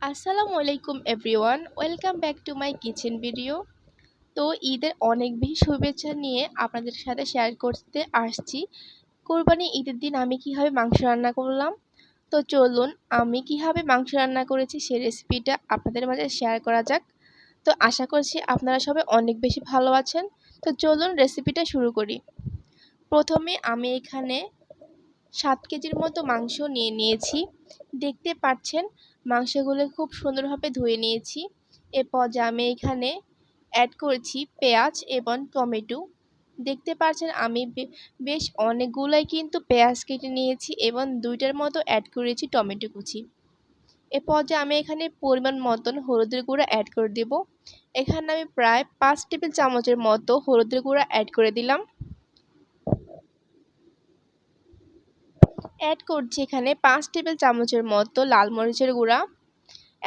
আসসালামু আলাইকুম everyone, welcome back to my kitchen video. তো ঈদের অনেক বেশি শুভেচ্ছা নিয়ে আপনাদের সাথে শেয়ার করতে আসছি কোরবানি ঈদের দিন আমি কিভাবে মাংস রান্না করলাম। তো চলুন আমি কিভাবে মাংস রান্না করেছি সেই রেসিপিটা আপনাদের মাঝে শেয়ার করা যাক। তো আশা করছি আপনারা সবাই অনেক বেশি ভালো আছেন। তো চলুন রেসিপিটা শুরু করি। প্রথমে আমি এখানে 7 কেজির মতো মাংস নিয়েছি। দেখতে পাচ্ছেন মাংসগুলো খুব সুন্দরভাবে ধুয়ে নিয়েছি। এরপর যে আমি এখানে অ্যাড করেছি পেঁয়াজ এবং টমেটো। দেখতে পাচ্ছেন আমি বেশ অনেকগুলোই কিন্তু পেঁয়াজ কেটে নিয়েছি এবং 2টার মতো অ্যাড করেছি টমেটো কুচি। এরপর যে আমি এখানে পরিমাণ মতন হলুদের গুঁড়া অ্যাড করে দেব। এখানে আমি প্রায় 5 টেবিল চামচের মতো হলুদের গুঁড়া অ্যাড করে দিলাম। অ্যাড করছি এখানে 5 টেবিল চামচের মতো লাল মরিচের গুঁড়া।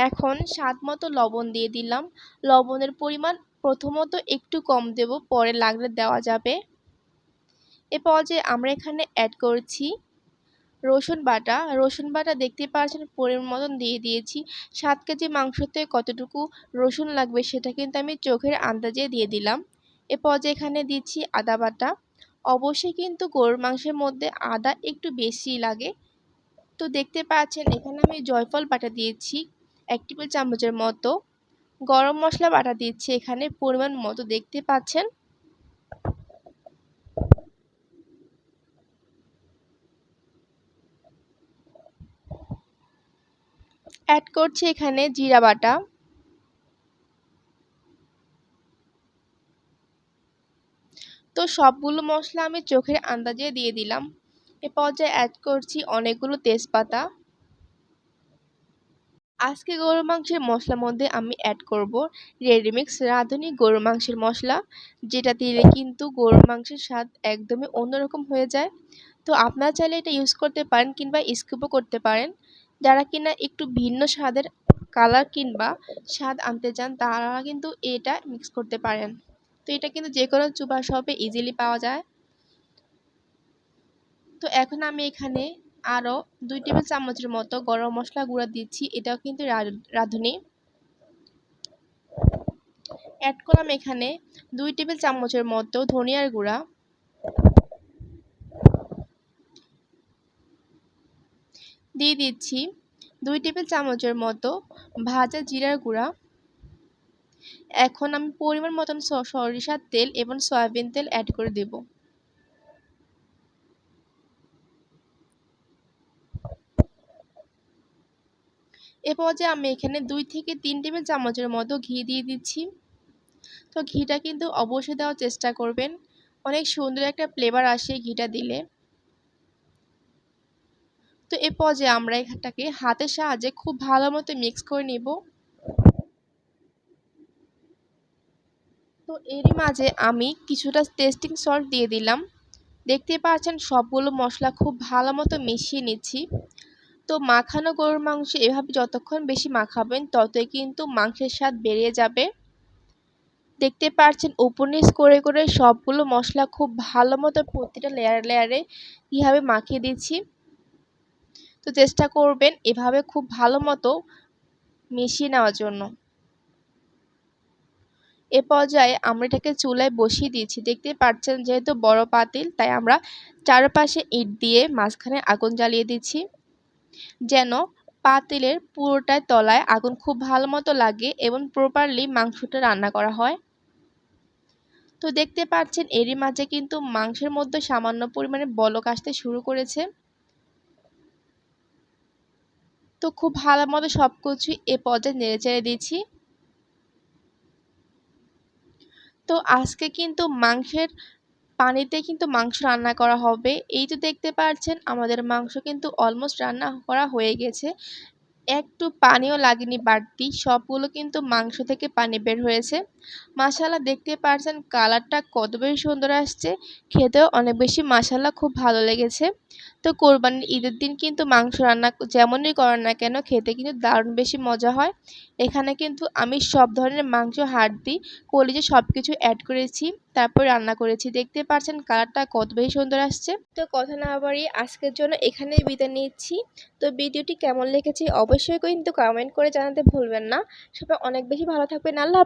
এখন স্বাদ মতো লবণ দিয়ে দিলাম। লবণের পরিমাণ প্রথমত একটু কম দেব, পরে লাগলে দেওয়া যাবে। এরপর যে আমরা এখানে অ্যাড করছি রসুন বাটা দেখতে পাচ্ছেন পরিমাণ মতন দিয়ে দিয়েছি। 7 কেজি মাংসতে কতটুকু রসুন লাগবে সেটা কিন্তু আমি চোখের আন্দাজে দিয়ে দিলাম। এরপর যে এখানে দিচ্ছি আদা বাটা। অবশ্যই কিন্তু গরুর মাংসের মধ্যে আদা একটু বেশি লাগে। তো দেখতে পাচ্ছেন এখানে আমি জয়ফল বাটা দিয়েছি 1 টেবিল চামচের মতো। গরম মশলা বাটা দিচ্ছি এখানে পরিমাণ মতো, দেখতে পাচ্ছেন। অ্যাড করছি এখানে জিরা বাটা। তো সবগুলো মশলা আমি চোখের আন্দাজে দিয়ে দিলাম। এ পর্যায়ে অ্যাড করছি অনেকগুলো তেজপাতা। আজকে গরুর মাংসের মশলার মধ্যে আমি অ্যাড করব রেডিমিক্স রাঁধুনি গরুর মাংসের মশলা, যেটা দিলে কিন্তু গরুর মাংসের স্বাদ একদমই অন্যরকম হয়ে যায়। তো আপনারা চাইলে এটা ইউজ করতে পারেন কিংবা স্কিপও করতে পারেন। যারা কিনা একটু ভিন্ন স্বাদের কালার কিংবা স্বাদ আনতে চান তারা কিন্তু এটা মিক্স করতে পারেন। তো এটা কিন্তু যে কোনো চুপা শপে ইজিলি পাওয়া যায়। তো এখন আমি এখানে আরও 2 টেবিল চামচের মতো গরম মশলা গুঁড়া দিচ্ছি। এটাও কিন্তু রাঁধুনি। অ্যাড করলাম এখানে 2 টেবিল চামচের মতো ধনিয়ার গুঁড়া। দিয়ে দিচ্ছি 2 টেবিল চামচের মতো ভাজা জিরার গুঁড়া। এখন আমি পরিমাণ মতন সরিষার তেল এবং সয়াবিন তেল অ্যাড করে দেব। এ পর্যায়ে আমি এখানে 2 থেকে 3 টেবিল চামচের মতো ঘি দিয়ে দিচ্ছি। তো ঘিটা কিন্তু অবশ্যই দেওয়ার চেষ্টা করবেন, অনেক সুন্দর একটা ফ্লেভার আসে ঘিটা দিলে। তো এ পর্যায়ে আমরা এটাকে হাতের সাহায্যে খুব ভালো মতো মিক্স করে নিব। তো এরই মাঝে আমি কিছুটা টেস্টিং সল্ট দিয়ে দিলাম। দেখতে পাচ্ছেন সবগুলো মশলা খুব ভালো মতো মিশিয়ে নিচ্ছি। তো মাখানো গরুর মাংস এভাবে যতক্ষণ বেশি মাখাবেন ততই কিন্তু মাংসের স্বাদ বেড়ে যাবে। দেখতে পাচ্ছেন উপর নিচ করে করে সবগুলো মশলা খুব ভালো মতো প্রতিটা লেয়ারে কীভাবে মাখিয়ে দিচ্ছি। তো চেষ্টা করবেন এভাবে খুব ভালো মতো মিশিয়ে নেওয়ার জন্য। এ পর্যায়ে আমরা এটাকে চুলায় বসিয়ে দিয়েছি। দেখতে পাচ্ছেন যেহেতু বড় পাতিল তাই আমরা চারপাশে ইট দিয়ে মাঝখানে আগুন জ্বালিয়ে দিচ্ছি, যেন পাতিলের পুরোটায় তলায় আগুন খুব ভালো মতো লাগে এবং প্রপারলি মাংসটা রান্না করা হয়। তো দেখতে পাচ্ছেন এরই মাঝে কিন্তু মাংসের মধ্যে সামান্য পরিমাণে বলক আসতে শুরু করেছে। তো খুব ভালো মতো সবকিছু এ পর্যায়ে নেড়েচেড়ে দিচ্ছি। তো আজকে কিন্তু মাংসের পানিতে কিন্তু মাংস রান্না করা হবে। এই তো দেখতে পাচ্ছেন আমাদের মাংস কিন্তু অলমোস্ট রান্না করা হয়ে গেছে। একটু পানিও লাগেনি বাড়তি, সবগুলো কিন্তু মাংস থেকে পানি বের হয়েছে। মাশাআল্লাহ দেখতে পাচ্ছেন কালারটা কত বেশি সুন্দর আসছে, খেতেও অনেক বেশি মাশাআল্লাহ খুব ভালো লেগেছে। তো কোরবানির ঈদের দিন কিন্তু মাংস রান্না যেমনই করেন না কেন খেতে কিন্তু দারুণ বেশি মজা হয়। এখানে কিন্তু আমি সব ধরনের মাংস, হাড়দি, কলিজা সব কিছু অ্যাড করেছি। তারপর রান্না করেছি। দেখতে পাচ্ছেন কালারটা কত বেশি সুন্দর আসছে। তো কথা না বাড়িয়ে আজকের জন্য এখানেই বিদায় নিচ্ছি। তো ভিডিওটি কেমন লেগেছে অবশ্যই কিন্তু কমেন্ট করে জানাতে ভুলবেন না। সবাই অনেক বেশি ভালো থাকবেন। আল্লাহ